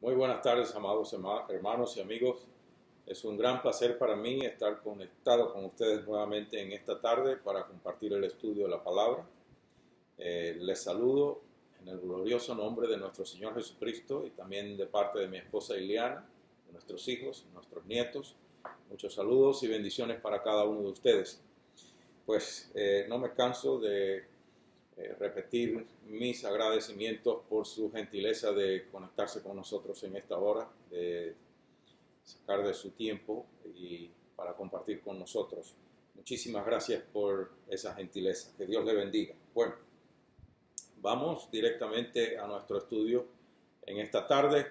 Muy buenas tardes, amados hermanos y amigos. Es un gran placer para mí estar conectado con ustedes nuevamente en esta tarde para compartir el estudio de la palabra. Les saludo en el glorioso nombre de nuestro Señor Jesucristo y también de parte de mi esposa Iliana, de nuestros hijos, nuestros nietos. Muchos saludos y bendiciones para cada uno de ustedes. Pues no me canso de repetir mis agradecimientos por su gentileza de conectarse con nosotros en esta hora, de sacar de su tiempo y para compartir con nosotros. Muchísimas gracias por esa gentileza. Que Dios le bendiga. Bueno, vamos directamente a nuestro estudio en esta tarde.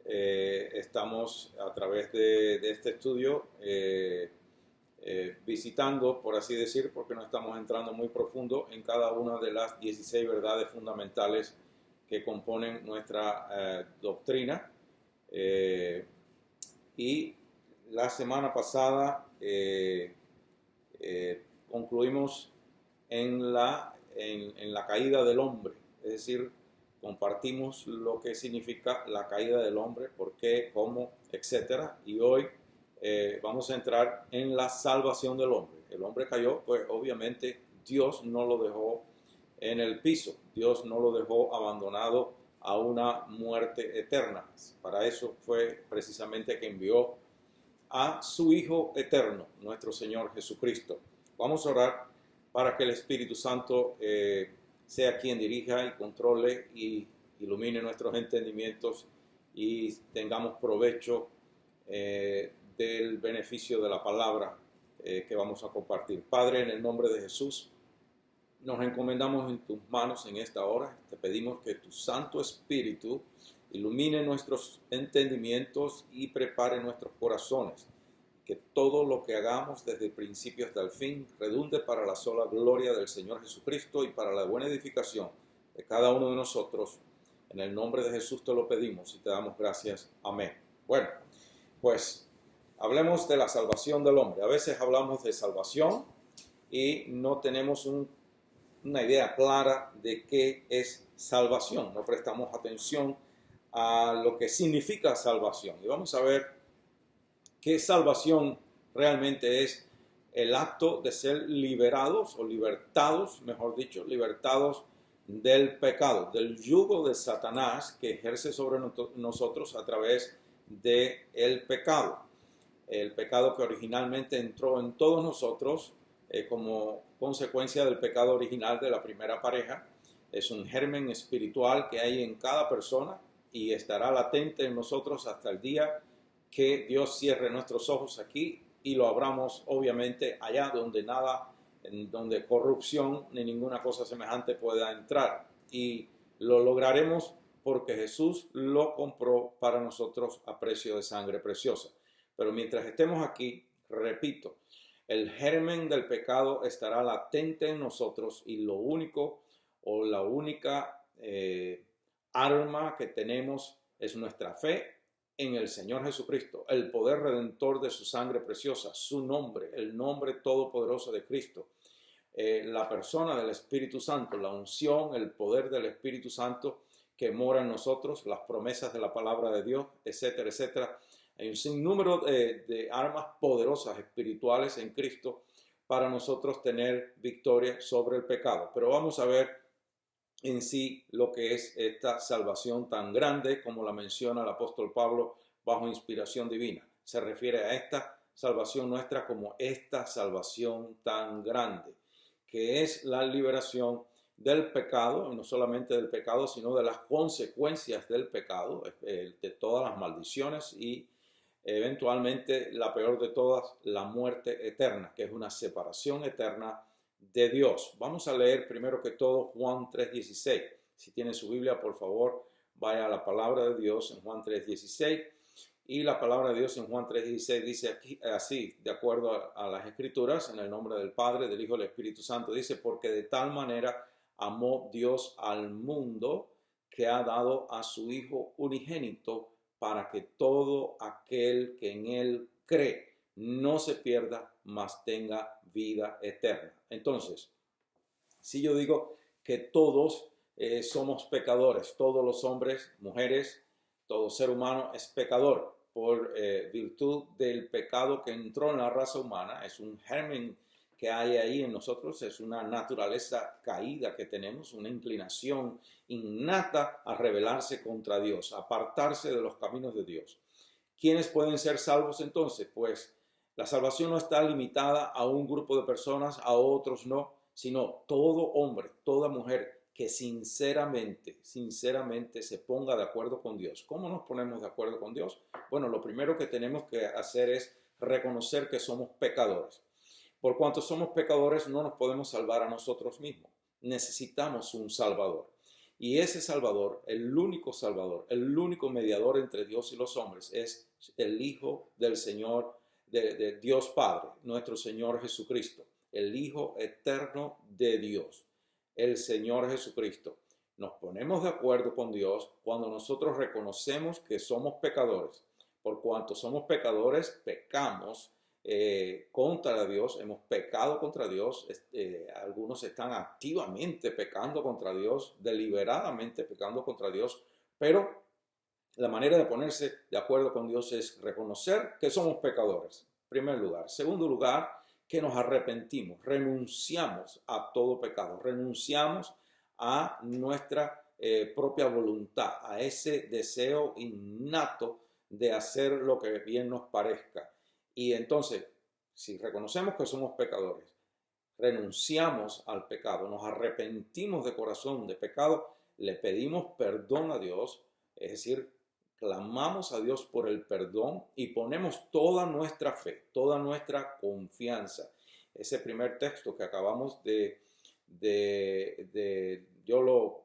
Estamos a través de este estudio visitando, por así decir, porque no estamos entrando muy profundo en cada una de las 16 verdades fundamentales que componen nuestra doctrina. Y la semana pasada concluimos en la caída del hombre, es decir, compartimos lo que significa la caída del hombre, por qué, cómo, etcétera. Y hoy vamos a entrar en la salvación del hombre. El hombre cayó, pues obviamente Dios no lo dejó en el piso, Dios no lo dejó abandonado a una muerte eterna. Para eso fue precisamente que envió a su Hijo eterno, nuestro Señor Jesucristo. Vamos a orar para que el Espíritu Santo sea quien dirija y controle y ilumine nuestros entendimientos y tengamos provecho del beneficio de la palabra que vamos a compartir. Padre, en el nombre de Jesús, nos encomendamos en tus manos en esta hora. Te pedimos que tu Santo Espíritu ilumine nuestros entendimientos y prepare nuestros corazones. Que todo lo que hagamos desde el principio hasta el fin redunde para la sola gloria del Señor Jesucristo y para la buena edificación de cada uno de nosotros. En el nombre de Jesús te lo pedimos y te damos gracias. Amén. Bueno, pues hablemos de la salvación del hombre. A veces hablamos de salvación y no tenemos una idea clara de qué es salvación. No prestamos atención a lo que significa salvación. Y vamos a ver qué salvación realmente es: el acto de ser liberados o libertados, mejor dicho, libertados del pecado, del yugo de Satanás que ejerce sobre nosotros a través del pecado. El pecado que originalmente entró en todos nosotros como consecuencia del pecado original de la primera pareja. Es un germen espiritual que hay en cada persona y estará latente en nosotros hasta el día que Dios cierre nuestros ojos aquí y lo abramos obviamente allá donde nada, donde corrupción ni ninguna cosa semejante pueda entrar. Y lo lograremos porque Jesús lo compró para nosotros a precio de sangre preciosa. Pero mientras estemos aquí, repito, el germen del pecado estará latente en nosotros y lo único o la única arma que tenemos es nuestra fe en el Señor Jesucristo, el poder redentor de su sangre preciosa, su nombre, el nombre todopoderoso de Cristo, la persona del Espíritu Santo, la unción, el poder del Espíritu Santo que mora en nosotros, las promesas de la palabra de Dios, etcétera, etcétera. Hay un sinnúmero de armas poderosas espirituales en Cristo para nosotros tener victoria sobre el pecado. Pero vamos a ver en sí lo que es esta salvación tan grande como la menciona el apóstol Pablo bajo inspiración divina. Se refiere a esta salvación nuestra como esta salvación tan grande, que es la liberación del pecado, y no solamente del pecado, sino de las consecuencias del pecado, de todas las maldiciones y eventualmente la peor de todas, la muerte eterna, que es una separación eterna de Dios. Vamos a leer primero que todo Juan 3:16. Si tiene su Biblia, por favor, vaya a la palabra de Dios en Juan 3:16. Y la palabra de Dios en Juan 3:16 dice aquí, así, de acuerdo a las Escrituras, en el nombre del Padre, del Hijo y del Espíritu Santo, dice: porque de tal manera amó Dios al mundo que ha dado a su Hijo unigénito, para que todo aquel que en él cree no se pierda, mas tenga vida eterna. Entonces, si yo digo que todos somos pecadores, todos los hombres, mujeres, Todo ser humano es pecador por virtud del pecado que entró en la raza humana. Es un germen que hay ahí en nosotros, es una naturaleza caída que tenemos, una inclinación innata a rebelarse contra Dios, a apartarse de los caminos de Dios. ¿Quiénes pueden ser salvos entonces? Pues la salvación no está limitada a un grupo de personas, a otros no, sino todo hombre, toda mujer que sinceramente se ponga de acuerdo con Dios. ¿Cómo nos ponemos de acuerdo con Dios? Bueno, lo primero que tenemos que hacer es reconocer que somos pecadores. Por cuanto somos pecadores, no nos podemos salvar a nosotros mismos. Necesitamos un Salvador. Y ese Salvador, el único mediador entre Dios y los hombres, es el Hijo del Señor, de Dios Padre, nuestro Señor Jesucristo, el Hijo eterno de Dios, el Señor Jesucristo. Nos ponemos de acuerdo con Dios cuando nosotros reconocemos que somos pecadores. Por cuanto somos pecadores, pecamos contra Dios, hemos pecado contra Dios, algunos están activamente pecando contra Dios, deliberadamente pecando contra Dios, pero la manera de ponerse de acuerdo con Dios es reconocer que somos pecadores, en primer lugar. Segundo lugar, que nos arrepentimos, renunciamos a todo pecado, renunciamos a nuestra propia voluntad, a ese deseo innato de hacer lo que bien nos parezca. Y entonces, si reconocemos que somos pecadores, renunciamos al pecado, nos arrepentimos de corazón de pecado, le pedimos perdón a Dios, es decir, clamamos a Dios por el perdón y ponemos toda nuestra fe, toda nuestra confianza. Ese primer texto que acabamos yo lo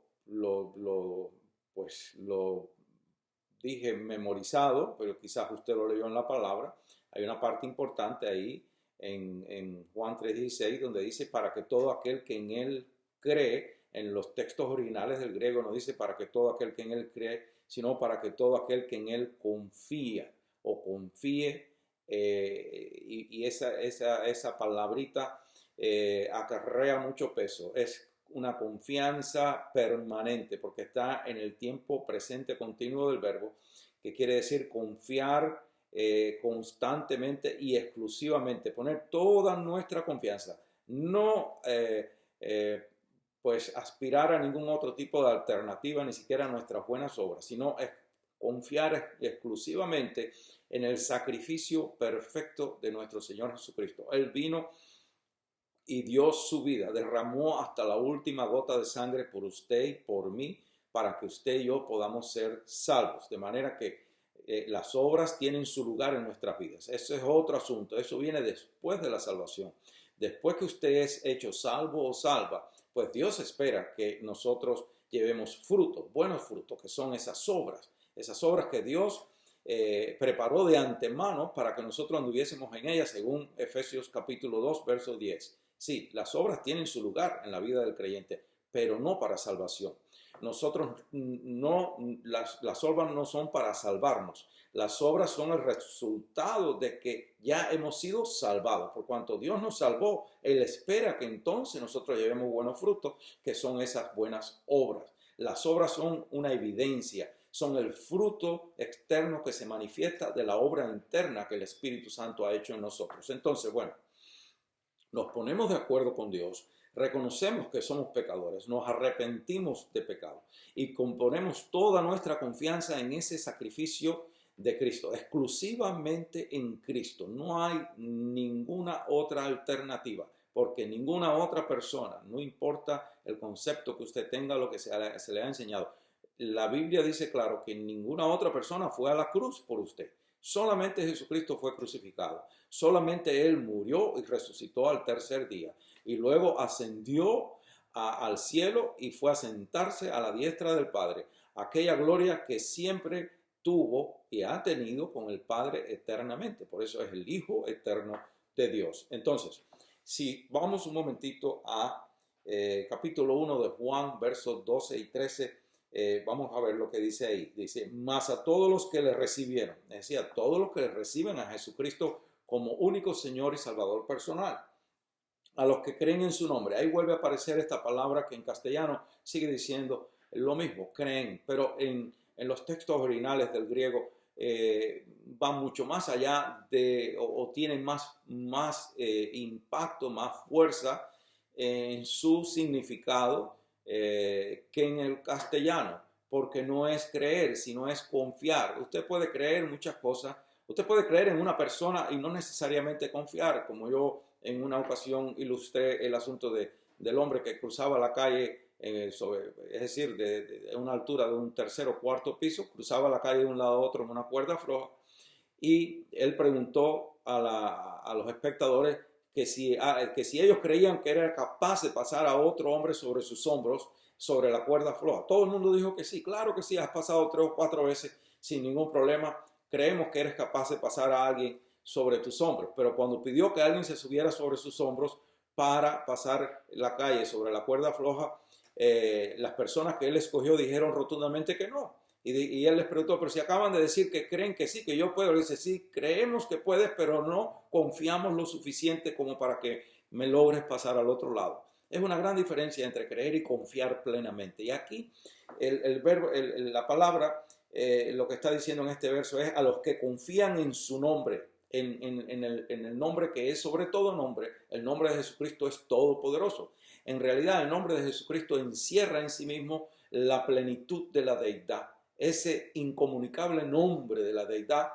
dije memorizado, pero quizás usted lo leyó en la palabra. Hay una parte importante ahí en Juan 3:16 donde dice para que todo aquel que en él cree, en los textos originales del griego no dice para que todo aquel que en él cree, sino para que todo aquel que en él confía o confíe, y esa palabrita acarrea mucho peso. Es una confianza permanente porque está en el tiempo presente continuo del verbo, que quiere decir confiar constantemente y exclusivamente, poner toda nuestra confianza, no pues aspirar a ningún otro tipo de alternativa, ni siquiera a nuestras buenas obras, sino confiar exclusivamente en el sacrificio perfecto de nuestro Señor Jesucristo. Él vino y dio su vida, derramó hasta la última gota de sangre por usted y por mí, para que usted y yo podamos ser salvos, de manera que las obras tienen su lugar en nuestras vidas. Eso es otro asunto, eso viene después de la salvación. Después que usted es hecho salvo o salva, pues Dios espera que nosotros llevemos frutos, buenos frutos, que son esas obras que Dios preparó de antemano para que nosotros anduviésemos en ellas, según Efesios capítulo 2, verso 10. Sí, las obras tienen su lugar en la vida del creyente, pero no para salvación. Nosotros no, las obras no son para salvarnos. Las obras son el resultado de que ya hemos sido salvados. Por cuanto Dios nos salvó, Él espera que entonces nosotros llevemos buenos frutos, que son esas buenas obras. Las obras son una evidencia, son el fruto externo que se manifiesta de la obra interna que el Espíritu Santo ha hecho en nosotros. Entonces, bueno, nos ponemos de acuerdo con Dios, reconocemos que somos pecadores, nos arrepentimos de pecado y ponemos toda nuestra confianza en ese sacrificio de Cristo, exclusivamente en Cristo. No hay ninguna otra alternativa, porque ninguna otra persona, no importa el concepto que usted tenga, lo que se le ha enseñado. La Biblia dice claro que ninguna otra persona fue a la cruz por usted. Solamente Jesucristo fue crucificado. Solamente Él murió y resucitó al tercer día. Y luego ascendió al cielo y fue a sentarse a la diestra del Padre. Aquella gloria que siempre tuvo y ha tenido con el Padre eternamente. Por eso es el Hijo eterno de Dios. Entonces, si vamos un momentito a capítulo 1 de Juan, versos 12 y 13, vamos a ver lo que dice ahí. Dice, mas a todos los que le recibieron, es decir, a todos los que le reciben a Jesucristo como único Señor y Salvador personal, a los que creen en su nombre. Ahí vuelve a aparecer esta palabra que en castellano sigue diciendo lo mismo, creen, pero en en los textos originales del griego van mucho más allá o tienen más impacto, más fuerza en su significado que en el castellano, porque no es creer, sino es confiar. Usted puede creer muchas cosas, usted puede creer en una persona y no necesariamente confiar, como yo en una ocasión ilustré el asunto del hombre que cruzaba la calle, es decir, de una altura de un tercer o cuarto piso, cruzaba la calle de un lado a otro en una cuerda floja, y él preguntó a los espectadores que si ellos creían que era capaz de pasar a otro hombre sobre sus hombros, sobre la cuerda floja. Todo el mundo dijo que sí, claro que sí, has pasado 3 o 4 veces sin ningún problema, creemos que eres capaz de pasar a alguien sobre tus hombros. Pero cuando pidió que alguien se subiera sobre sus hombros para pasar la calle sobre la cuerda floja, las personas que él escogió dijeron rotundamente que no. Y él les preguntó, pero si acaban de decir que creen que sí, que yo puedo. Él dice, sí, creemos que puedes, pero no confiamos lo suficiente como para que me logres pasar al otro lado. Es una gran diferencia entre creer y confiar plenamente. Y aquí la palabra, lo que está diciendo en este verso es a los que confían en su nombre, en el nombre que es sobre todo nombre. El nombre de Jesucristo es todopoderoso. En realidad el nombre de Jesucristo encierra en sí mismo la plenitud de la deidad. Ese incomunicable nombre de la deidad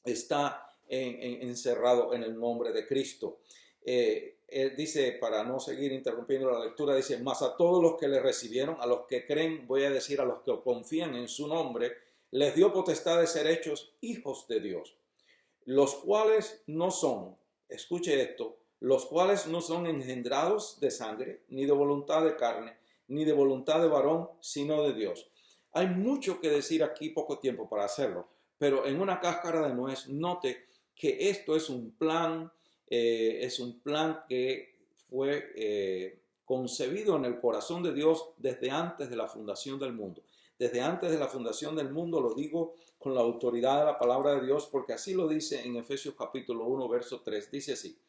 está encerrado en el nombre de Cristo. Él dice, para no seguir interrumpiendo la lectura, dice, mas a todos los que le recibieron, a los que creen, voy a decir a los que confían en su nombre, les dio potestad de ser hechos hijos de Dios, los cuales no son, escuche esto, los cuales no son engendrados de sangre, ni de voluntad de carne, ni de voluntad de varón, sino de Dios. Hay mucho que decir aquí, poco tiempo para hacerlo, pero en una cáscara de nuez, note que esto es un plan que fue concebido en el corazón de Dios desde antes de la fundación del mundo. Desde antes de la fundación del mundo, lo digo con la autoridad de la palabra de Dios, porque así lo dice en Efesios capítulo 1, verso 3. Dice así: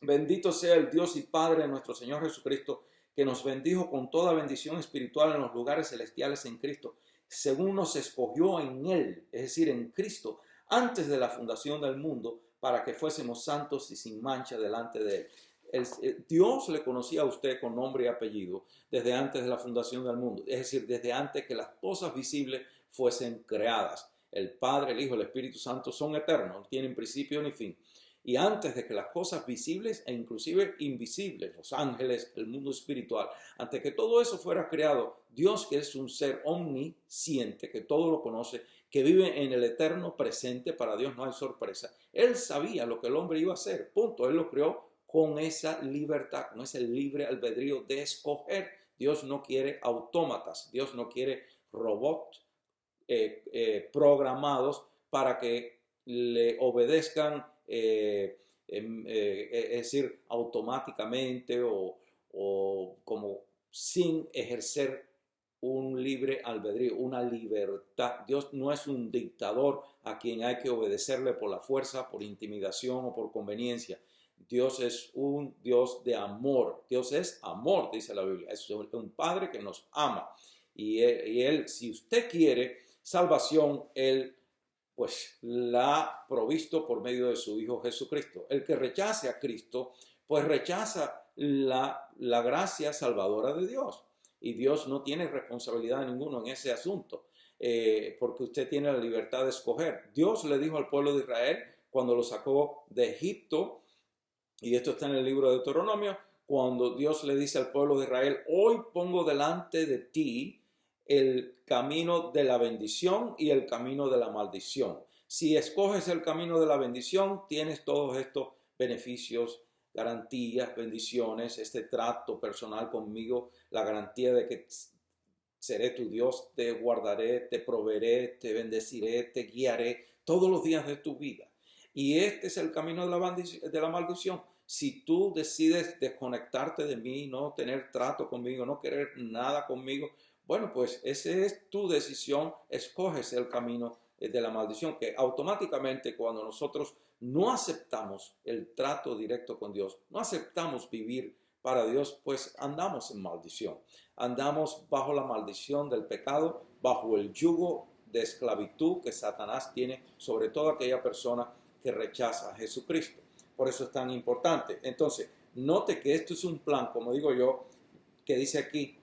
bendito sea el Dios y Padre de nuestro Señor Jesucristo, que nos bendijo con toda bendición espiritual en los lugares celestiales en Cristo, según nos escogió en Él, es decir, en Cristo, antes de la fundación del mundo, para que fuésemos santos y sin mancha delante de Él. Dios le conocía a usted con nombre y apellido desde antes de la fundación del mundo, es decir, desde antes que las cosas visibles fuesen creadas. El Padre, el Hijo, el Espíritu Santo son eternos, no tienen principio ni fin. Y antes de que las cosas visibles e inclusive invisibles, los ángeles, el mundo espiritual, antes que todo eso fuera creado, Dios, que es un ser omnisciente, que todo lo conoce, que vive en el eterno presente, para Dios no hay sorpresa. Él sabía lo que el hombre iba a hacer, punto. Él lo creó con esa libertad, con ese libre albedrío de escoger. Dios no quiere autómatas, Dios no quiere robots programados para que le obedezcan, es decir, automáticamente o como sin ejercer un libre albedrío, una libertad. Dios no es un dictador a quien hay que obedecerle por la fuerza, por intimidación o por conveniencia. Dios es un Dios de amor. Dios es amor, dice la Biblia. Es un Padre que nos ama. Y él, si usted quiere salvación, Él pues la ha provisto por medio de su Hijo Jesucristo. El que rechace a Cristo, pues rechaza la gracia salvadora de Dios. Y Dios no tiene responsabilidad ninguna en ese asunto, porque usted tiene la libertad de escoger. Dios le dijo al pueblo de Israel cuando lo sacó de Egipto, y esto está en el libro de Deuteronomio, cuando Dios le dice al pueblo de Israel, hoy pongo delante de ti el camino de la bendición y el camino de la maldición. Si escoges el camino de la bendición, tienes todos estos beneficios, garantías, bendiciones, este trato personal conmigo, la garantía de que seré tu Dios, te guardaré, te proveeré, te bendeciré, te guiaré todos los días de tu vida. Y este es el camino de la maldición. Si tú decides desconectarte de mí, no tener trato conmigo, no querer nada conmigo, bueno, pues esa es tu decisión, escoges el camino de la maldición, que automáticamente cuando nosotros no aceptamos el trato directo con Dios, no aceptamos vivir para Dios, pues andamos en maldición, andamos bajo la maldición del pecado bajo el yugo de esclavitud que Satanás tiene sobre toda aquella persona que rechaza a Jesucristo. Por eso es tan importante. Entonces, note que esto es un plan, como digo yo, que dice aquí,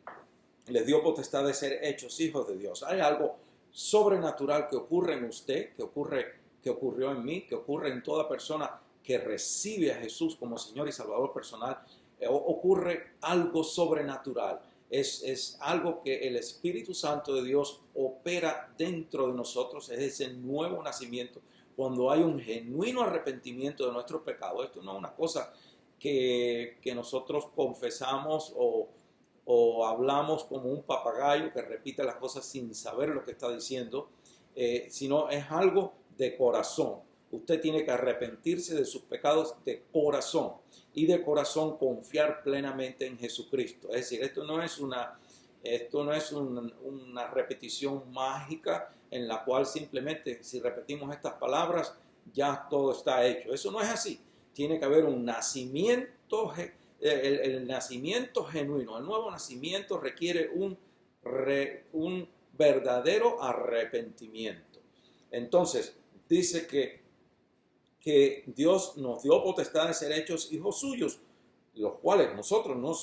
les dio potestad de ser hechos hijos de Dios. Hay algo sobrenatural que ocurre en usted, que ocurrió en mí, que ocurre en toda persona que recibe a Jesús como Señor y Salvador personal. Ocurre algo sobrenatural. Es algo que el Espíritu Santo de Dios opera dentro de nosotros, es ese nuevo nacimiento, cuando hay un genuino arrepentimiento de nuestros pecados. Esto no es una cosa que nosotros confesamos o hablamos como un papagayo que repite las cosas sin saber lo que está diciendo, sino es algo de corazón. Usted tiene que arrepentirse de sus pecados de corazón y de corazón confiar plenamente en Jesucristo. Es decir, esto no es una repetición mágica en la cual simplemente si repetimos estas palabras ya todo está hecho. Eso no es así. Tiene que haber un nacimiento, el nacimiento genuino. El nuevo nacimiento requiere un verdadero arrepentimiento. Entonces, dice que Dios nos dio potestad de ser hechos hijos suyos, los cuales nosotros no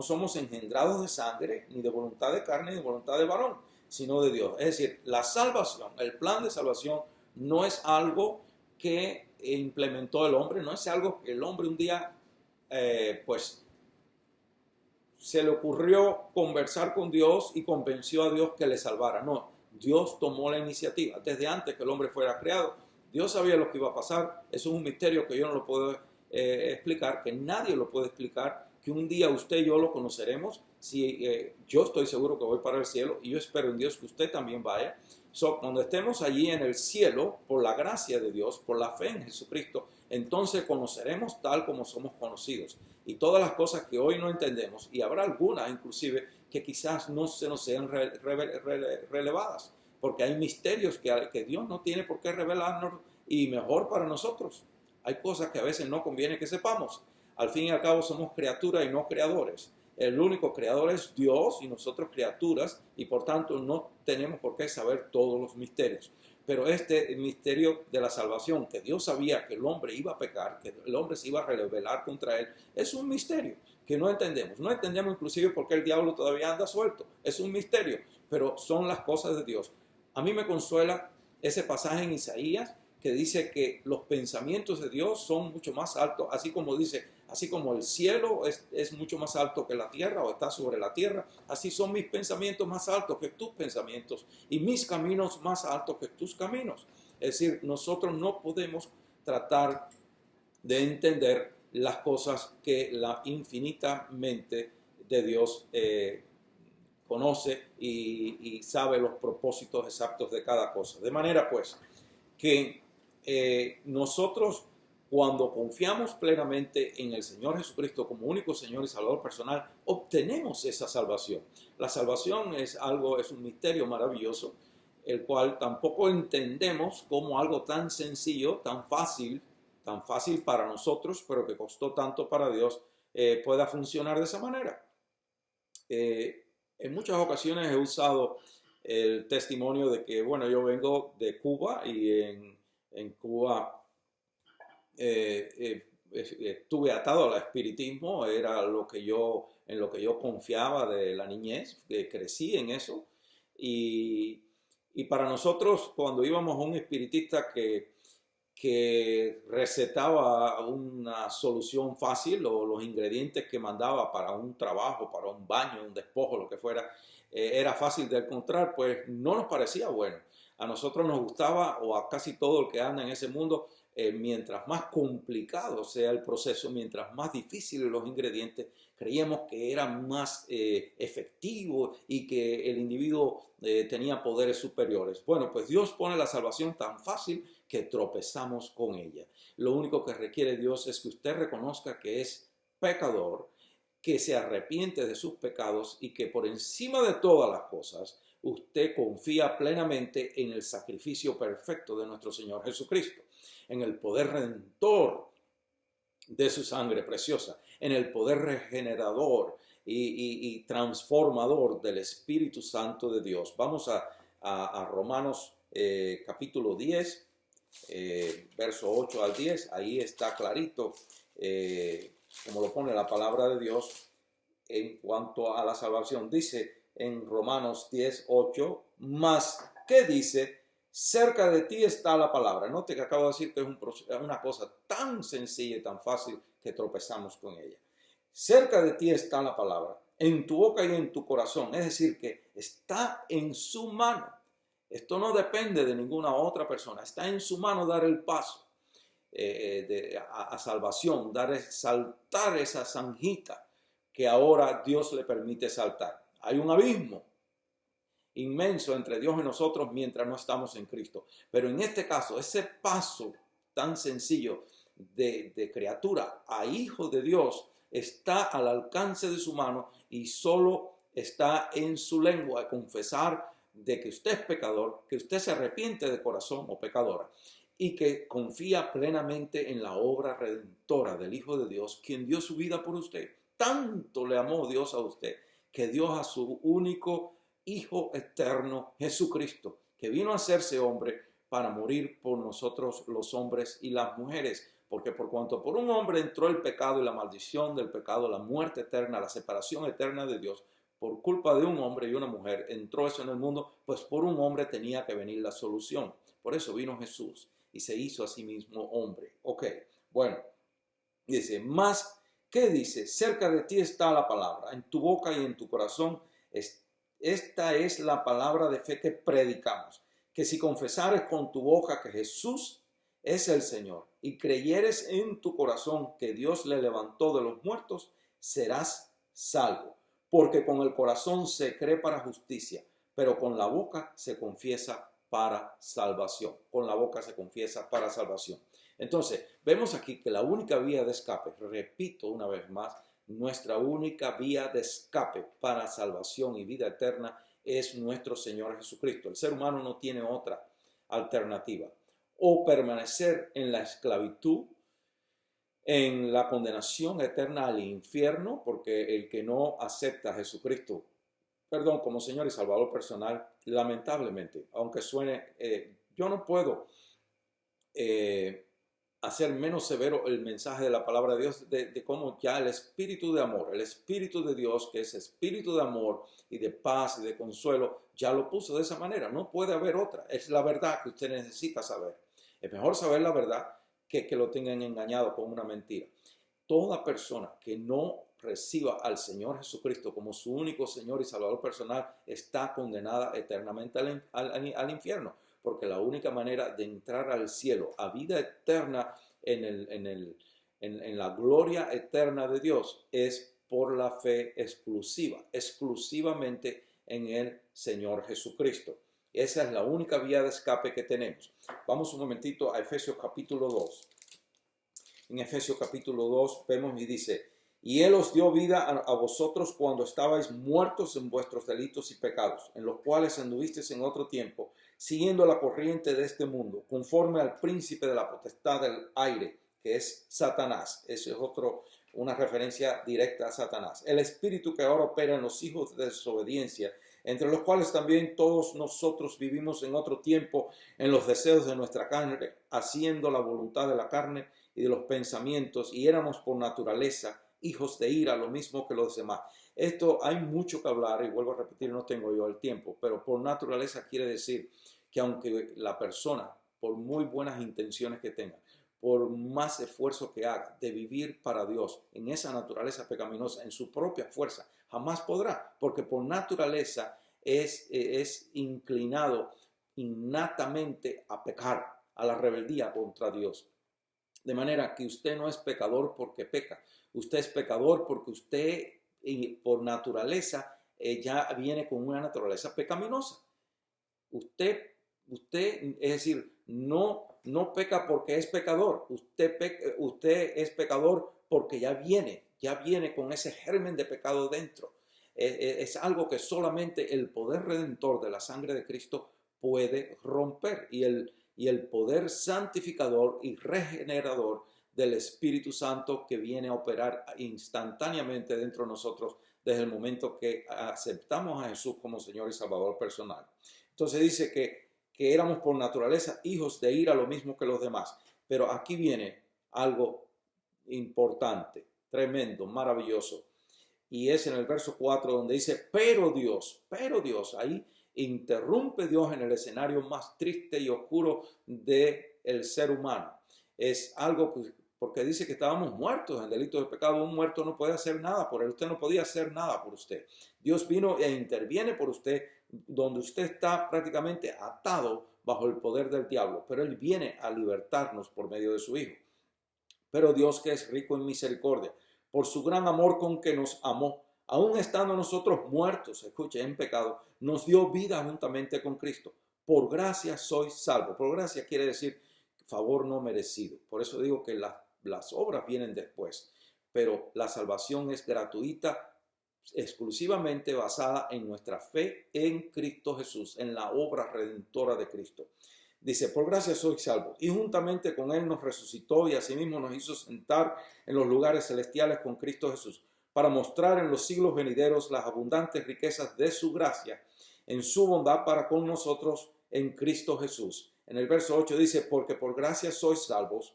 somos engendrados de sangre, ni de voluntad de carne, ni de voluntad de varón, sino de Dios. Es decir, la salvación, el plan de salvación, no es algo que implementó el hombre, no es algo que el hombre un día, se le ocurrió conversar con Dios y convenció a Dios que le salvara. No, Dios tomó la iniciativa. Desde antes que el hombre fuera creado, Dios sabía lo que iba a pasar. Eso es un misterio que yo no lo puedo explicar, que nadie lo puede explicar, que un día usted y yo lo conoceremos. Si yo estoy seguro que voy para el cielo y yo espero en Dios que usted también vaya. Cuando estemos allí en el cielo, por la gracia de Dios, por la fe en Jesucristo, entonces conoceremos tal como somos conocidos. Y todas las cosas que hoy no entendemos, y habrá algunas inclusive que quizás no se nos sean relevadas, porque hay misterios que Dios no tiene por qué revelarnos y mejor para nosotros. Hay cosas que a veces no conviene que sepamos. Al fin y al cabo somos criaturas y no creadores. El único creador es Dios y nosotros criaturas, y por tanto no tenemos por qué saber todos los misterios. Pero este misterio de la salvación, que Dios sabía que el hombre iba a pecar, que el hombre se iba a rebelar contra él, es un misterio que no entendemos. No entendemos inclusive por qué el diablo todavía anda suelto. Es un misterio, pero son las cosas de Dios. A mí me consuela ese pasaje en Isaías que dice que los pensamientos de Dios son mucho más altos, así como el cielo es mucho más alto que la tierra o está sobre la tierra, así son mis pensamientos más altos que tus pensamientos y mis caminos más altos que tus caminos. Es decir, nosotros no podemos tratar de entender las cosas que la infinita mente de Dios conoce y sabe los propósitos exactos de cada cosa. De manera pues que nosotros cuando confiamos plenamente en el Señor Jesucristo como único Señor y Salvador personal, obtenemos esa salvación. La salvación es un misterio maravilloso, el cual tampoco entendemos como algo tan sencillo, tan fácil para nosotros, pero que costó tanto para Dios, pueda funcionar de esa manera. En muchas ocasiones he usado el testimonio de que, bueno, yo vengo de Cuba y en Cuba estuve atado al espiritismo, era en lo que yo confiaba de la niñez, crecí en eso y para nosotros cuando íbamos a un espiritista que recetaba una solución fácil o los ingredientes que mandaba para un trabajo, para un baño, un despojo, lo que fuera, era fácil de encontrar, pues no nos parecía bueno. A nosotros nos gustaba, o a casi todo el que anda en ese mundo, mientras más complicado sea el proceso, mientras más difíciles los ingredientes, creíamos que era más efectivo y que el individuo tenía poderes superiores. Bueno, pues Dios pone la salvación tan fácil que tropezamos con ella. Lo único que requiere Dios es que usted reconozca que es pecador, que se arrepiente de sus pecados y que por encima de todas las cosas usted confía plenamente en el sacrificio perfecto de nuestro Señor Jesucristo, en el poder redentor de su sangre preciosa, en el poder regenerador, y transformador del Espíritu Santo de Dios. Vamos a Romanos capítulo 10, verso 8 al 10. Ahí está clarito, como lo pone la palabra de Dios en cuanto a la salvación. Dice en Romanos 10, 8, más, ¿qué dice? Cerca de ti está la palabra. Note que acabo de decir que es una cosa tan sencilla y tan fácil que tropezamos con ella. Cerca de ti está la palabra, en tu boca y en tu corazón. Es decir, que está en su mano. Esto no depende de ninguna otra persona. Está en su mano dar el paso a salvación, saltar esa zanjita que ahora Dios le permite saltar. Hay un abismo inmenso entre Dios y nosotros mientras no estamos en Cristo. Pero en este caso, ese paso tan sencillo de criatura a hijo de Dios está al alcance de su mano y solo está en su lengua confesar de que usted es pecador, que usted se arrepiente de corazón o pecadora y que confía plenamente en la obra redentora del Hijo de Dios, quien dio su vida por usted. Tanto le amó Dios a usted que dio a su único Hijo eterno, Jesucristo, que vino a hacerse hombre para morir por nosotros los hombres y las mujeres. Porque por cuanto por un hombre entró el pecado y la maldición del pecado, la muerte eterna, la separación eterna de Dios, por culpa de un hombre y una mujer entró eso en el mundo, pues por un hombre tenía que venir la solución. Por eso vino Jesús y se hizo a sí mismo hombre. Ok, bueno, dice, más, ¿qué dice? Cerca de ti está la palabra, en tu boca y en tu corazón. Esta es la palabra de fe que predicamos, que si confesares con tu boca que Jesús es el Señor y creyeres en tu corazón que Dios le levantó de los muertos, serás salvo. Porque con el corazón se cree para justicia, pero con la boca se confiesa para salvación. Con la boca se confiesa para salvación. Entonces, vemos aquí que la única vía de escape, repito una vez más, nuestra única vía de escape para salvación y vida eterna es nuestro Señor Jesucristo. El ser humano no tiene otra alternativa. O permanecer en la esclavitud, en la condenación eterna al infierno, porque el que no acepta a Jesucristo, como Señor y Salvador personal, lamentablemente, aunque suene, yo no puedo hacer menos severo el mensaje de la palabra de Dios, de cómo ya el Espíritu de amor, el Espíritu de Dios, que es Espíritu de amor y de paz y de consuelo, ya lo puso de esa manera. No puede haber otra. Es la verdad que usted necesita saber. Es mejor saber la verdad que lo tengan engañado con una mentira. Toda persona que no reciba al Señor Jesucristo como su único Señor y Salvador personal está condenada eternamente al infierno. Porque la única manera de entrar al cielo, a vida eterna, en la gloria eterna de Dios, es por la fe exclusivamente en el Señor Jesucristo. Esa es la única vía de escape que tenemos. Vamos un momentito a Efesios capítulo 2. En Efesios capítulo 2 vemos y dice, y Él os dio vida a vosotros cuando estabais muertos en vuestros delitos y pecados, en los cuales anduvisteis en otro tiempo, siguiendo la corriente de este mundo, conforme al príncipe de la potestad del aire, que es Satanás. Eso es una referencia directa a Satanás. El espíritu que ahora opera en los hijos de desobediencia, entre los cuales también todos nosotros vivimos en otro tiempo en los deseos de nuestra carne, haciendo la voluntad de la carne y de los pensamientos, y éramos por naturaleza hijos de ira, lo mismo que los demás. Esto hay mucho que hablar y vuelvo a repetir, no tengo yo el tiempo, pero por naturaleza quiere decir que aunque la persona, por muy buenas intenciones que tenga, por más esfuerzo que haga de vivir para Dios en esa naturaleza pecaminosa, en su propia fuerza, jamás podrá, porque por naturaleza es inclinado innatamente a pecar, a la rebeldía contra Dios. De manera que usted no es pecador porque peca, usted es pecador porque usted por naturaleza ya viene con una naturaleza pecaminosa. Usted, es decir, no peca porque es pecador. Usted es pecador porque ya viene con ese germen de pecado dentro. Es algo que solamente el poder redentor de la sangre de Cristo puede romper. Y el poder santificador y regenerador del Espíritu Santo que viene a operar instantáneamente dentro de nosotros desde el momento que aceptamos a Jesús como Señor y Salvador personal. Entonces dice que éramos por naturaleza hijos de ira, lo mismo que los demás. Pero aquí viene algo importante, tremendo, maravilloso. Y es en el verso 4 donde dice, pero Dios, ahí interrumpe Dios en el escenario más triste y oscuro del ser humano. Es algo porque dice que estábamos muertos en delitos de pecado. Un muerto no puede hacer nada por él. Usted no podía hacer nada por usted. Dios vino e interviene por usted donde usted está prácticamente atado bajo el poder del diablo. Pero Él viene a libertarnos por medio de su Hijo. Pero Dios, que es rico en misericordia, por su gran amor con que nos amó, aun estando nosotros muertos, escuche, en pecado, nos dio vida juntamente con Cristo. Por gracia sois salvos. Por gracia quiere decir favor no merecido. Por eso digo que las obras vienen después. Pero la salvación es gratuita, exclusivamente basada en nuestra fe en Cristo Jesús, en la obra redentora de Cristo. Dice, por gracia sois salvos, y juntamente con Él nos resucitó y asimismo nos hizo sentar en los lugares celestiales con Cristo Jesús, para mostrar en los siglos venideros las abundantes riquezas de su gracia, en su bondad para con nosotros en Cristo Jesús. En el verso 8 dice, porque por gracia sois salvos,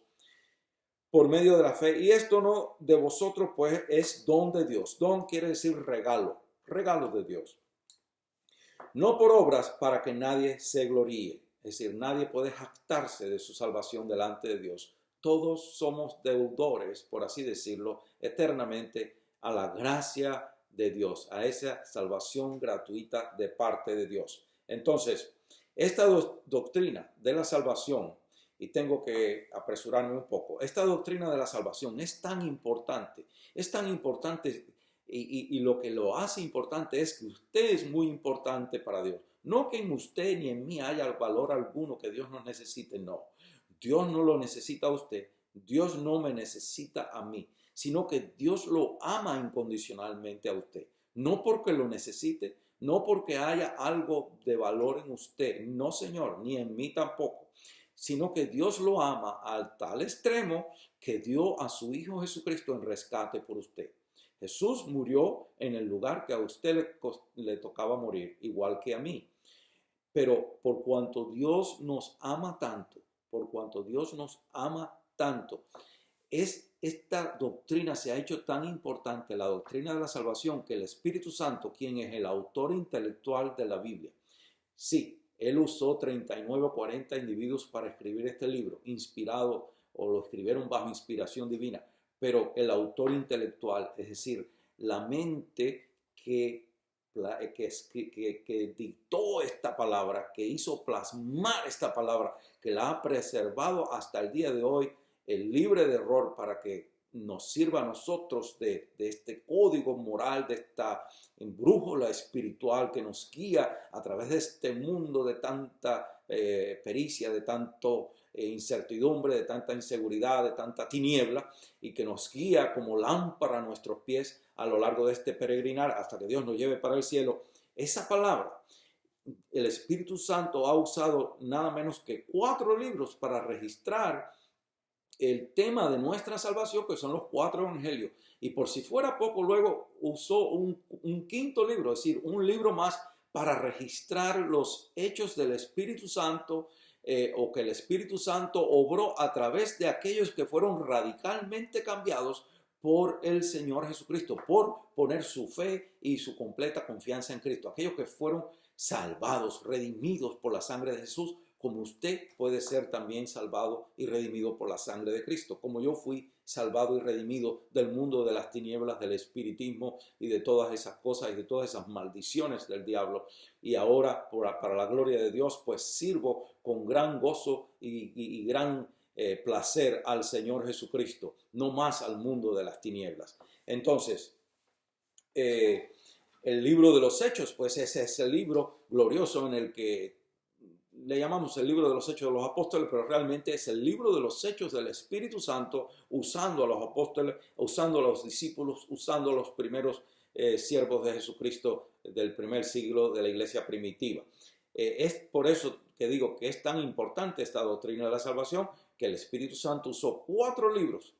por medio de la fe, y esto no de vosotros, pues es don de Dios. Don quiere decir regalo, regalo de Dios. No por obras para que nadie se gloríe. Es decir, nadie puede jactarse de su salvación delante de Dios. Todos somos deudores, por así decirlo, eternamente a la gracia de Dios, a esa salvación gratuita de parte de Dios. Entonces, esta doctrina de la salvación, y tengo que apresurarme un poco, esta doctrina de la salvación es tan importante y lo que lo hace importante es que usted es muy importante para Dios. No que en usted ni en mí haya valor alguno que Dios no necesite, no. Dios no lo necesita a usted, Dios no me necesita a mí, sino que Dios lo ama incondicionalmente a usted. No porque lo necesite, no porque haya algo de valor en usted, no Señor, ni en mí tampoco, sino que Dios lo ama al tal extremo que dio a su Hijo Jesucristo en rescate por usted. Jesús murió en el lugar que a usted le tocaba morir, igual que a mí. Pero por cuanto Dios nos ama tanto, esta doctrina se ha hecho tan importante, la doctrina de la salvación, que el Espíritu Santo, quien es el autor intelectual de la Biblia, sí, Él usó 39 o 40 individuos para escribir este libro, inspirado o lo escribieron bajo inspiración divina, pero el autor intelectual, es decir, la mente que dictó esta palabra, que hizo plasmar esta palabra, que la ha preservado hasta el día de hoy, libre de error, para que nos sirva a nosotros de este código moral, de esta brújula espiritual que nos guía a través de este mundo de tanta pericia, de tanto incertidumbre, de tanta inseguridad, de tanta tiniebla, y que nos guía como lámpara a nuestros pies a lo largo de este peregrinar hasta que Dios nos lleve para el cielo. Esa palabra, el Espíritu Santo ha usado nada menos que 4 libros para registrar el tema de nuestra salvación, que son los 4 evangelios. Y por si fuera poco, luego usó un 5.º libro, es decir, un libro más para registrar los hechos del Espíritu Santo, o que el Espíritu Santo obró a través de aquellos que fueron radicalmente cambiados por el Señor Jesucristo, por poner su fe y su completa confianza en Cristo. Aquellos que fueron salvados, redimidos por la sangre de Jesús, como usted puede ser también salvado y redimido por la sangre de Cristo, como yo fui salvado y redimido del mundo de las tinieblas, del espiritismo y de todas esas cosas y de todas esas maldiciones del diablo. Y ahora, para la gloria de Dios, pues sirvo con gran gozo y gran placer al Señor Jesucristo, no más al mundo de las tinieblas. Entonces, el libro de los Hechos, pues ese es el libro glorioso en el que le llamamos el libro de los Hechos de los Apóstoles, pero realmente es el libro de los Hechos del Espíritu Santo, usando a los apóstoles, usando a los discípulos, usando a los primeros siervos de Jesucristo del primer siglo de la iglesia primitiva. Es por eso que digo que es tan importante esta doctrina de la salvación, que el Espíritu Santo usó 4 libros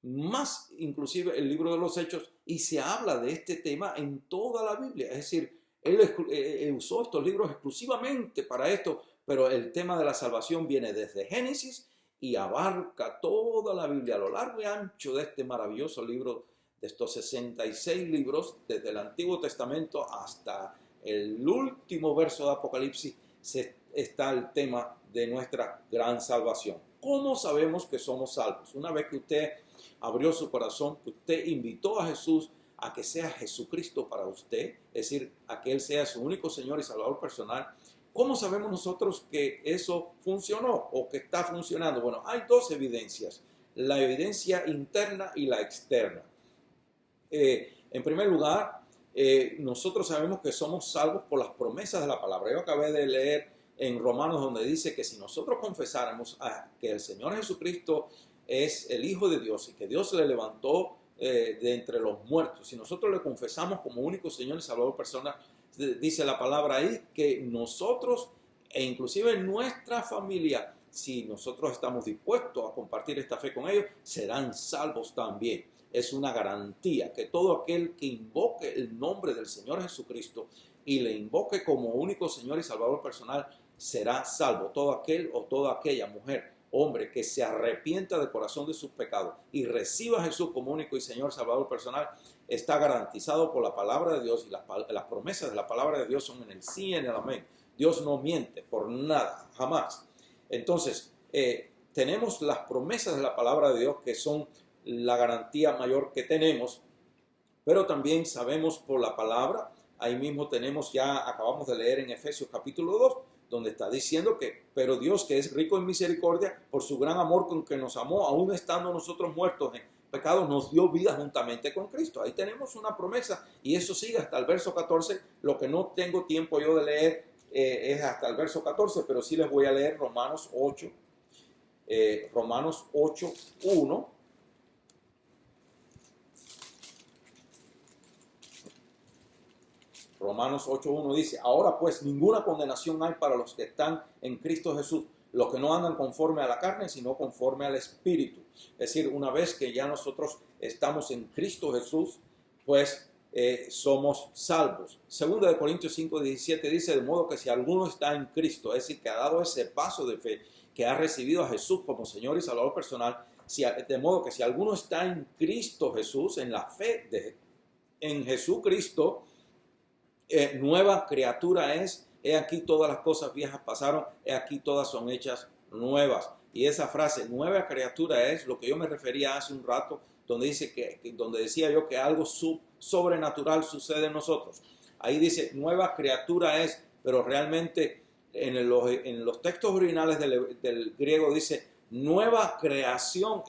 más inclusive el libro de los Hechos, y se habla de este tema en toda la Biblia. Es decir, él usó estos libros exclusivamente para esto, pero el tema de la salvación viene desde Génesis y abarca toda la Biblia a lo largo y ancho de este maravilloso libro, de estos 66 libros, desde el Antiguo Testamento hasta el último verso de Apocalipsis, está el tema de nuestra gran salvación. ¿Cómo sabemos que somos salvos? Una vez que usted abrió su corazón, que usted invitó a Jesús a que sea Jesucristo para usted, es decir, a que Él sea su único Señor y Salvador personal, ¿cómo sabemos nosotros que eso funcionó o que está funcionando? Bueno, hay dos evidencias, la evidencia interna y la externa. En primer lugar, nosotros sabemos que somos salvos por las promesas de la palabra. Yo acabé de leer en Romanos donde dice que si nosotros confesáramos que el Señor Jesucristo es el Hijo de Dios y que Dios le levantó de entre los muertos, si nosotros le confesamos como único Señor y Salvador personal, dice la palabra ahí que nosotros e inclusive nuestra familia, si nosotros estamos dispuestos a compartir esta fe con ellos, serán salvos también. Es una garantía que todo aquel que invoque el nombre del Señor Jesucristo y le invoque como único Señor y Salvador personal será salvo. Todo aquel o toda aquella mujer, hombre que se arrepienta de corazón de sus pecados y reciba a Jesús como único y Señor Salvador personal, está garantizado por la palabra de Dios, y las promesas de la palabra de Dios son en el sí y en el amén. Dios no miente por nada, jamás. Entonces, tenemos las promesas de la palabra de Dios que son la garantía mayor que tenemos, pero también sabemos por la palabra, ahí mismo tenemos, ya acabamos de leer en Efesios capítulo 2, donde está diciendo que, pero Dios que es rico en misericordia, por su gran amor con que nos amó, aún estando nosotros muertos en pecados, nos dio vida juntamente con Cristo. Ahí tenemos una promesa y eso sigue hasta el verso 14. Lo que no tengo tiempo yo de leer es hasta el verso 14, pero sí les voy a leer Romanos 8, Romanos 8, 1. Romanos 8.1 dice, ahora pues ninguna condenación hay para los que están en Cristo Jesús, los que no andan conforme a la carne, sino conforme al Espíritu. Es decir, una vez que ya nosotros estamos en Cristo Jesús, pues somos salvos. Segunda de Corintios 5.17 dice, de modo que si alguno está en Cristo, es decir, que ha dado ese paso de fe, que ha recibido a Jesús como Señor y Salvador personal, de modo que si alguno está en Cristo Jesús, en la fe en Jesucristo, nueva criatura es, he aquí todas las cosas viejas pasaron, he aquí todas son hechas nuevas. Y esa frase, nueva criatura, es lo que yo me refería hace un rato, donde dice donde decía yo que algo sobrenatural sucede en nosotros. Ahí dice, nueva criatura es, pero realmente en los textos originales del griego dice, nueva creación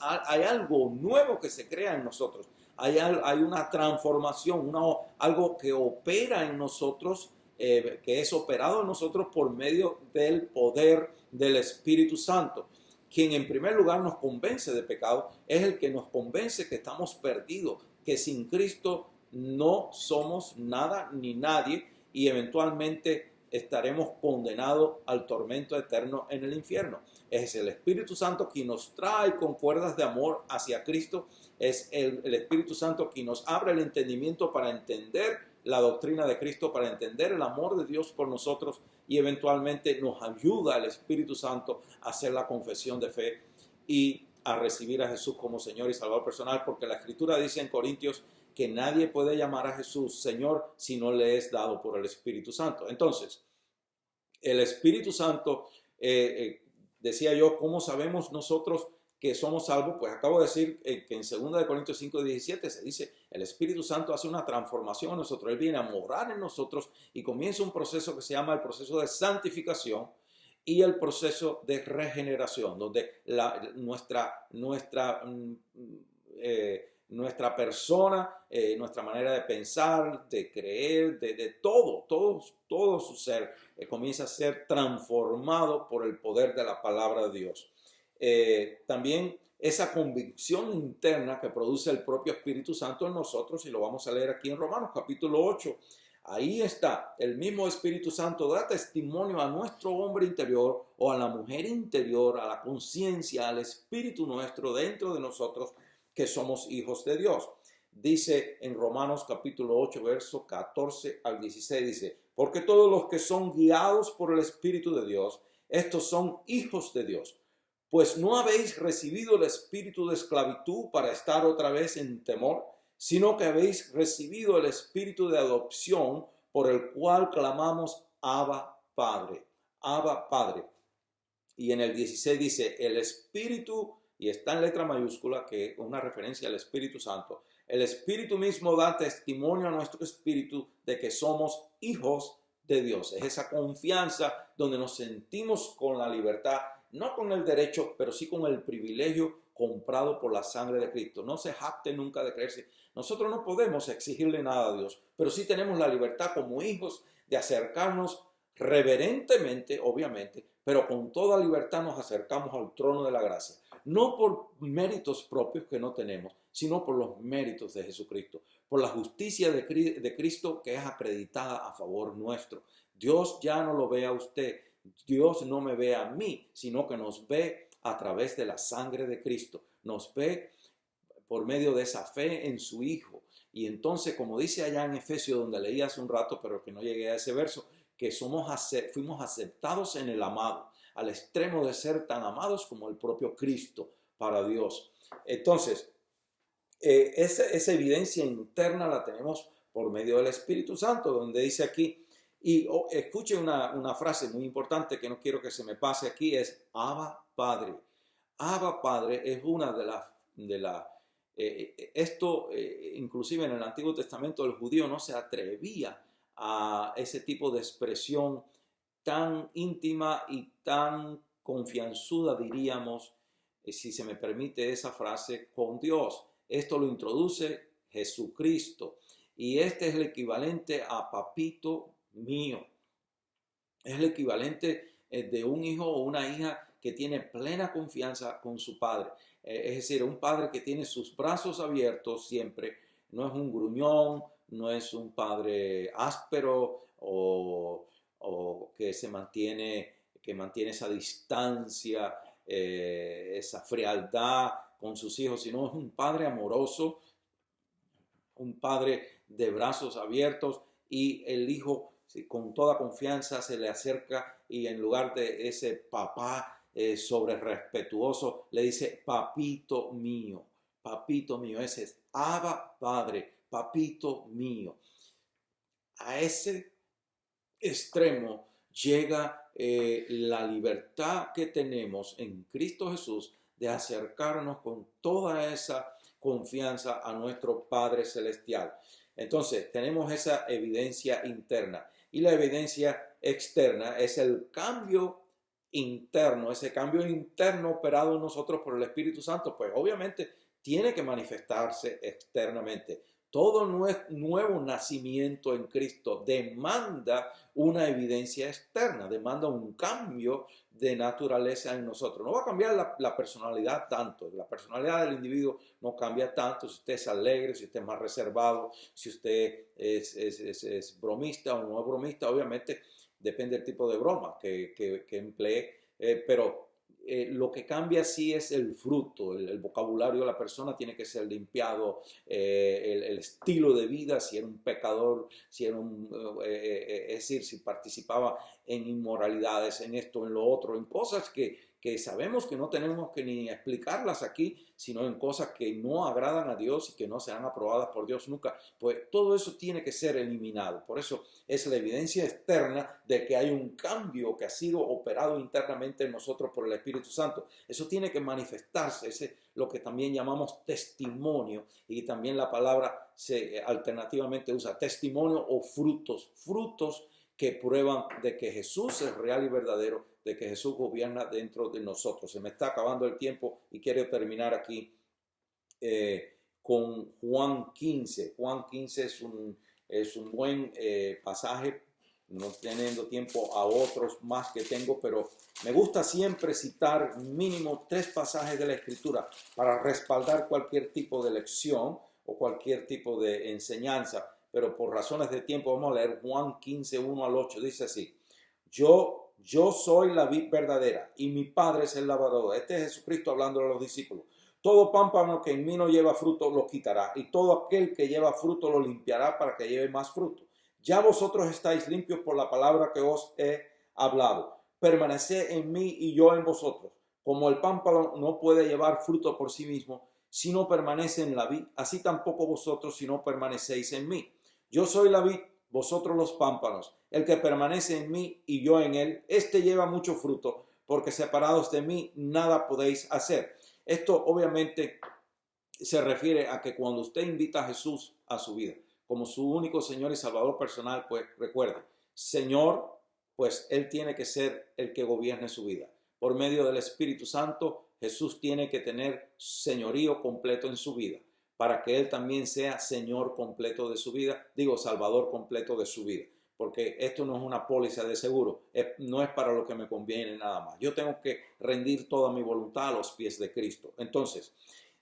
hay algo nuevo que se crea en nosotros. Hay una transformación, algo que opera en nosotros, que es operado en nosotros por medio del poder del Espíritu Santo, quien en primer lugar nos convence de pecado, es el que nos convence que estamos perdidos, que sin Cristo no somos nada ni nadie y eventualmente estaremos condenados al tormento eterno en el infierno. Es el Espíritu Santo quien nos trae con cuerdas de amor hacia Cristo. Es el Espíritu Santo quien nos abre el entendimiento para entender la doctrina de Cristo, para entender el amor de Dios por nosotros y eventualmente nos ayuda el Espíritu Santo a hacer la confesión de fe y a recibir a Jesús como Señor y Salvador personal, porque la Escritura dice en Corintios que nadie puede llamar a Jesús Señor si no le es dado por el Espíritu Santo. Entonces, el Espíritu Santo, decía yo, ¿cómo sabemos nosotros que somos salvos? Pues acabo de decir que en 2 Corintios 5:17 se dice, el Espíritu Santo hace una transformación en nosotros, Él viene a morar en nosotros y comienza un proceso que se llama el proceso de santificación y el proceso de regeneración, donde nuestra persona, nuestra manera de pensar, de creer, de todo su ser comienza a ser transformado por el poder de la palabra de Dios. También esa convicción interna que produce el propio Espíritu Santo en nosotros, y lo vamos a leer aquí en Romanos capítulo 8, ahí está, el mismo Espíritu Santo da testimonio a nuestro hombre interior o a la mujer interior, a la conciencia, al espíritu nuestro dentro de nosotros, que somos hijos de Dios. Dice en Romanos capítulo 8, verso 14 al 16, dice, porque todos los que son guiados por el Espíritu de Dios, estos son hijos de Dios. Pues no habéis recibido el espíritu de esclavitud para estar otra vez en temor, sino que habéis recibido el espíritu de adopción por el cual clamamos Abba Padre. Abba Padre. Y en el 16 dice, el Espíritu, y está en letra mayúscula, que es una referencia al Espíritu Santo, el Espíritu mismo da testimonio a nuestro espíritu de que somos hijos de Dios. Es esa confianza donde nos sentimos con la libertad, no con el derecho, pero sí con el privilegio comprado por la sangre de Cristo. No se jacte nunca de creerse. Nosotros no podemos exigirle nada a Dios, pero sí tenemos la libertad como hijos de acercarnos reverentemente, obviamente, pero con toda libertad nos acercamos al trono de la gracia. No por méritos propios que no tenemos, sino por los méritos de Jesucristo, por la justicia de Cristo que es acreditada a favor nuestro. Dios ya no lo ve a usted, Dios no me ve a mí, sino que nos ve a través de la sangre de Cristo, nos ve por medio de esa fe en su Hijo. Y entonces, como dice allá en Efesios, donde leí hace un rato, pero que no llegué a ese verso, que fuimos aceptados en el amado, al extremo de ser tan amados como el propio Cristo para Dios. Entonces, esa evidencia interna la tenemos por medio del Espíritu Santo, donde dice aquí, y escuche una frase muy importante que no quiero que se me pase aquí, es Abba Padre. Abba Padre es una de las inclusive en el Antiguo Testamento el judío no se atrevía a ese tipo de expresión tan íntima y tan confianzuda, diríamos, si se me permite esa frase, con Dios. Esto lo introduce Jesucristo y este es el equivalente a papito mío. Es el equivalente de un hijo o una hija que tiene plena confianza con su padre. Es decir, un padre que tiene sus brazos abiertos siempre, no es un gruñón, no es un padre áspero o que mantiene esa distancia, esa frialdad con sus hijos, sino es un padre amoroso, un padre de brazos abiertos, y el hijo con toda confianza se le acerca y en lugar de ese papá sobre respetuoso le dice papito mío, ese es Abba Padre, papito mío. A ese extremo llega la libertad que tenemos en Cristo Jesús de acercarnos con toda esa confianza a nuestro Padre Celestial. Entonces, tenemos esa evidencia interna y la evidencia externa es el cambio interno, ese cambio interno operado en nosotros por el Espíritu Santo, pues obviamente tiene que manifestarse externamente. Todo nuevo nacimiento en Cristo demanda una evidencia externa, demanda un cambio de naturaleza en nosotros. No va a cambiar la personalidad tanto, la personalidad del individuo no cambia tanto, si usted es alegre, si usted es más reservado, si usted es bromista o no es bromista, obviamente depende del tipo de broma que emplee, pero lo que cambia sí es el fruto, el vocabulario de la persona tiene que ser limpiado, el estilo de vida, si era un pecador, si era es decir, si participaba en inmoralidades, en esto, en lo otro, en cosas que sabemos que no tenemos que ni explicarlas aquí, sino en cosas que no agradan a Dios y que no serán aprobadas por Dios nunca, pues todo eso tiene que ser eliminado. Por eso es la evidencia externa de que hay un cambio que ha sido operado internamente en nosotros por el Espíritu Santo. Eso tiene que manifestarse, ese es lo que también llamamos testimonio, y también la palabra se alternativamente usa testimonio o frutos, frutos que prueban de que Jesús es real y verdadero, de que Jesús gobierna dentro de nosotros. Se me está acabando el tiempo y quiero terminar aquí con Juan 15. Juan 15 es un buen pasaje, no teniendo tiempo a otros más que tengo, pero me gusta siempre citar mínimo 3 pasajes de la Escritura para respaldar cualquier tipo de lección o cualquier tipo de enseñanza. Pero por razones de tiempo vamos a leer Juan 15, 1 al 8. Dice así: Yo soy la vid verdadera y mi Padre es el labrador. Este es Jesucristo hablando a los discípulos. Todo pámpano que en mí no lleva fruto lo quitará, y todo aquel que lleva fruto lo limpiará para que lleve más fruto. Ya vosotros estáis limpios por la palabra que os he hablado. Permaneced en mí y yo en vosotros. Como el pámpano no puede llevar fruto por sí mismo, si no permanece en la vid, así tampoco vosotros si no permanecéis en mí. Yo soy la vid, vosotros los pámpanos. El que permanece en mí y yo en él, éste lleva mucho fruto, porque separados de mí nada podéis hacer. Esto obviamente se refiere a que cuando usted invita a Jesús a su vida como su único Señor y Salvador personal, pues recuerde, Señor, pues Él tiene que ser el que gobierne su vida. Por medio del Espíritu Santo, Jesús tiene que tener señorío completo en su vida, para que Él también sea Señor completo de su vida, Salvador completo de su vida. Porque esto no es una póliza de seguro, no es para lo que me conviene nada más. Yo tengo que rendir toda mi voluntad a los pies de Cristo. Entonces,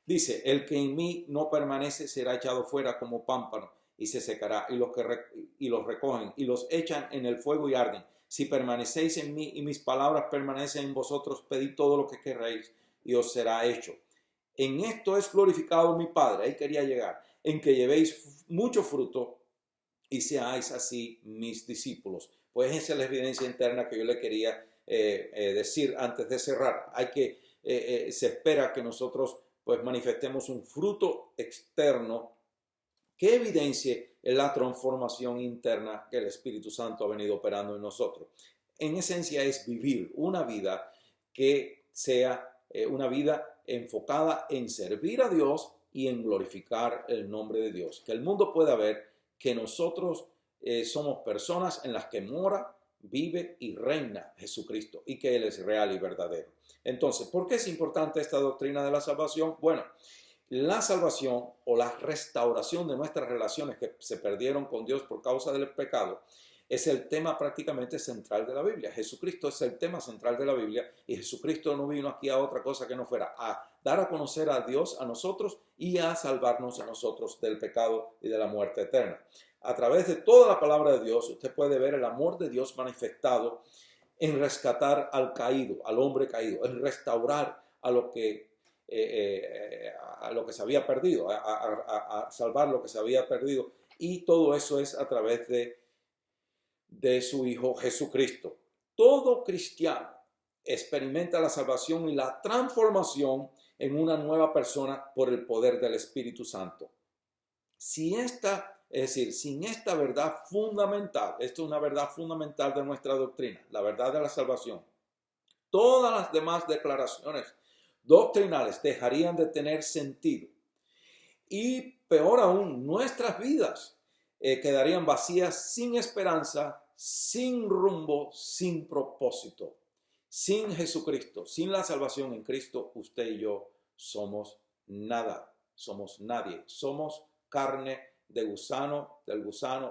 dice, el que en mí no permanece será echado fuera como pámpano y se secará, y los recogen y los echan en el fuego y arden. Si permanecéis en mí y mis palabras permanecen en vosotros, pedid todo lo que queréis y os será hecho. En esto es glorificado mi Padre, ahí quería llegar, en que llevéis mucho fruto y seáis así mis discípulos. Pues esa es la evidencia interna que yo le quería decir antes de cerrar. Se espera que nosotros pues manifestemos un fruto externo que evidencie la transformación interna que el Espíritu Santo ha venido operando en nosotros. En esencia es vivir una vida que sea una vida enfocada en servir a Dios y en glorificar el nombre de Dios. Que el mundo pueda ver que nosotros somos personas en las que mora, vive y reina Jesucristo y que Él es real y verdadero. Entonces, ¿por qué es importante esta doctrina de la salvación? Bueno, la salvación o la restauración de nuestras relaciones que se perdieron con Dios por causa del pecado es el tema prácticamente central de la Biblia. Jesucristo es el tema central de la Biblia y Jesucristo no vino aquí a otra cosa que no fuera a dar a conocer a Dios a nosotros y a salvarnos a nosotros del pecado y de la muerte eterna. A través de toda la palabra de Dios usted puede ver el amor de Dios manifestado en rescatar al caído, al hombre caído, en restaurar a lo que se había perdido, a salvar lo que se había perdido, y todo eso es a través de su Hijo Jesucristo. Todo cristiano experimenta la salvación y la transformación en una nueva persona por el poder del Espíritu Santo. Sin esta verdad fundamental, esto es una verdad fundamental de nuestra doctrina, la verdad de la salvación, todas las demás declaraciones doctrinales dejarían de tener sentido. Y peor aún, nuestras vidas quedarían vacías, sin esperanza, sin rumbo, sin propósito. Sin Jesucristo, sin la salvación en Cristo, usted y yo somos nada, somos nadie, somos carne del gusano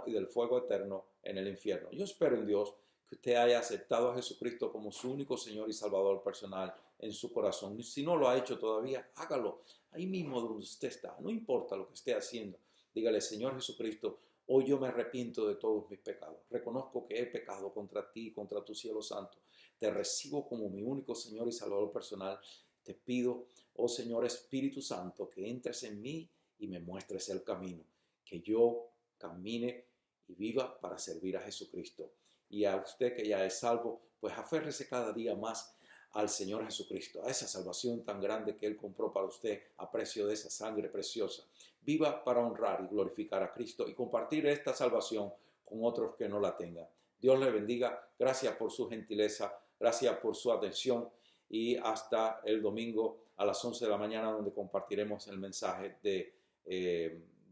y del fuego eterno en el infierno. Yo espero en Dios que usted haya aceptado a Jesucristo como su único Señor y Salvador personal en su corazón. Si no lo ha hecho todavía, hágalo ahí mismo donde usted está. No importa lo que esté haciendo. Dígale, Señor Jesucristo, hoy yo me arrepiento de todos mis pecados. Reconozco que he pecado contra ti, contra tu cielo santo. Te recibo como mi único Señor y Salvador personal. Te pido, oh Señor Espíritu Santo, que entres en mí y me muestres el camino. Que yo camine y viva para servir a Jesucristo. Y a usted que ya es salvo, pues aférrese cada día más al Señor Jesucristo, a esa salvación tan grande que Él compró para usted a precio de esa sangre preciosa. Viva para honrar y glorificar a Cristo y compartir esta salvación con otros que no la tengan. Dios le bendiga. Gracias por su gentileza, gracias por su atención y hasta el domingo a las 11 de la mañana donde compartiremos el mensaje de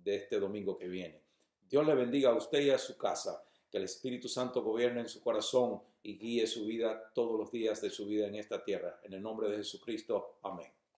este domingo que viene. Dios le bendiga a usted y a su casa. Que el Espíritu Santo gobierne en su corazón y guíe su vida todos los días de su vida en esta tierra. En el nombre de Jesucristo. Amén.